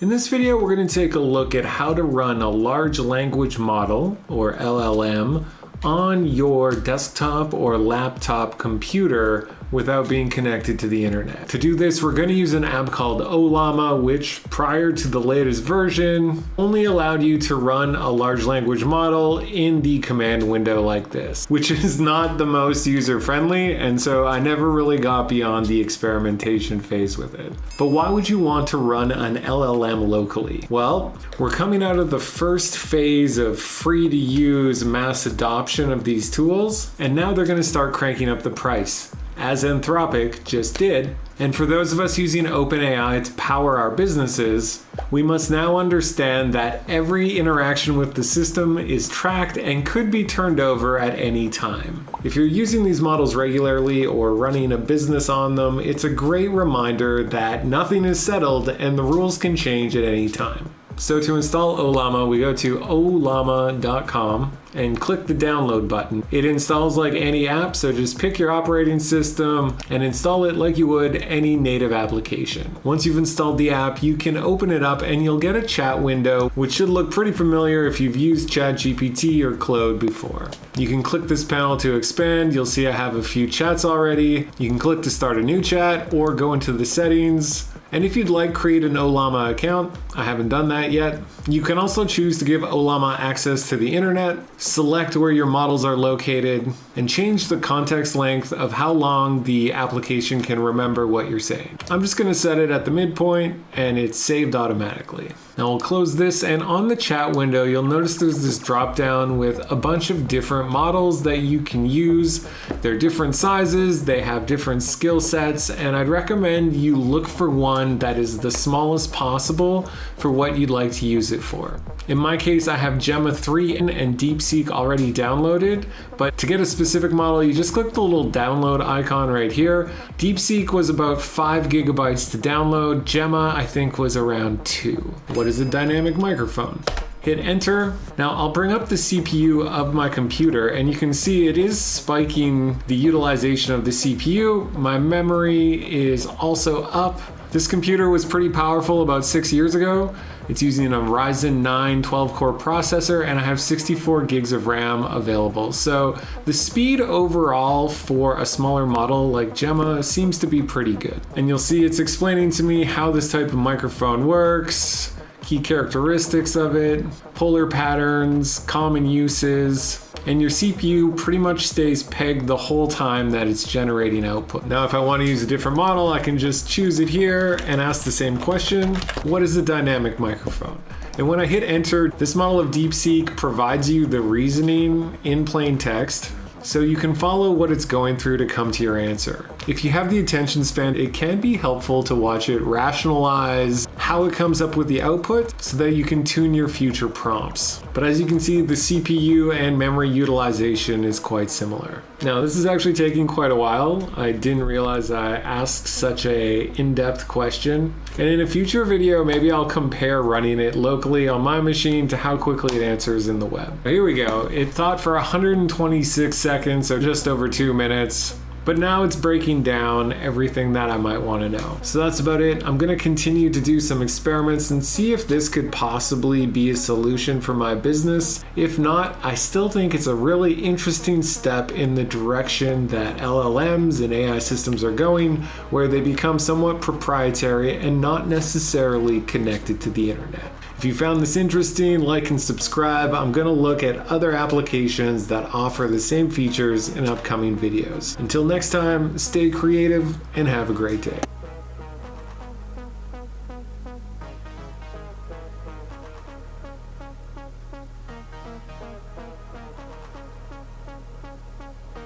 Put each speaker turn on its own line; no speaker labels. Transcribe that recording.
In this video, we're going to take a look at how to run a large language model, or LLM, on your desktop or laptop computer without being connected to the internet. To do this, we're going to use an app called Ollama, which prior to the latest version only allowed you to run a large language model in the command window like this, which is not the most user-friendly, and so I never really got beyond the experimentation phase with it. But why would you want to run an LLM locally? Well, we're coming out of the first phase of free-to-use mass adoption of these tools, and now they're going to start cranking up the price, as Anthropic just did. And for those of us using OpenAI to power our businesses, we must now understand that every interaction with the system is tracked and could be turned over at any time. If you're using these models regularly or running a business on them, it's a great reminder that nothing is settled and the rules can change at any time. So to install Ollama, we go to ollama.com and click the download button. It installs like any app, so just pick your operating system and install it like you would any native application. Once you've installed the app, you can open it up and you'll get a chat window, which should look pretty familiar if you've used ChatGPT or Claude before. You can click this panel to expand. You'll see I have a few chats already. You can click to start a new chat or go into the settings. And if you'd like, create an Ollama account. I haven't done that yet. You can also choose to give Ollama access to the internet, select where your models are located, and change the context length of how long the application can remember what you're saying. I'm just going to set it at the midpoint, and it's saved automatically. Now we'll close this, and on the chat window, you'll notice there's this drop down with a bunch of different models that you can use. They're different sizes, they have different skill sets, and I'd recommend you look for one that is the smallest possible for what you'd like to use it for. In my case, I have Gemma 3 and DeepSeek already downloaded, but to get a specific model, you just click the little download icon right here. DeepSeek was about 5 gigabytes to download. Gemma, I think, was around 2. What is a dynamic microphone? Hit enter. Now I'll bring up the CPU of my computer and you can see it is spiking the utilization of the CPU. My memory is also up. This computer was pretty powerful about 6 years ago. It's using a Ryzen 9 12-core processor and I have 64 gigs of RAM available. So the speed overall for a smaller model like Gemma seems to be pretty good. And you'll see it's explaining to me how this type of microphone works, key characteristics of it, polar patterns, common uses, and your CPU pretty much stays pegged the whole time that it's generating output. Now, if I want to use a different model, I can just choose it here and ask the same question. What is a dynamic microphone? And when I hit enter, this model of DeepSeek provides you the reasoning in plain text, so you can follow what it's going through to come to your answer. If you have the attention span, it can be helpful to watch it rationalize how it comes up with the output so that you can tune your future prompts. But as you can see, the CPU and memory utilization is quite similar. Now, this is actually taking quite a while. I didn't realize I asked such a in-depth question. And in a future video, maybe I'll compare running it locally on my machine to how quickly it answers in the web. Here we go. It thought for 126 seconds, so just over 2 minutes. But now it's breaking down everything that I might want to know. So that's about it. I'm going to continue to do some experiments and see if this could possibly be a solution for my business. If not, I still think it's a really interesting step in the direction that LLMs and AI systems are going, where they become somewhat proprietary and not necessarily connected to the internet. If you found this interesting, like and subscribe. I'm going to look at other applications that offer the same features in upcoming videos. Until next time, stay creative and have a great day.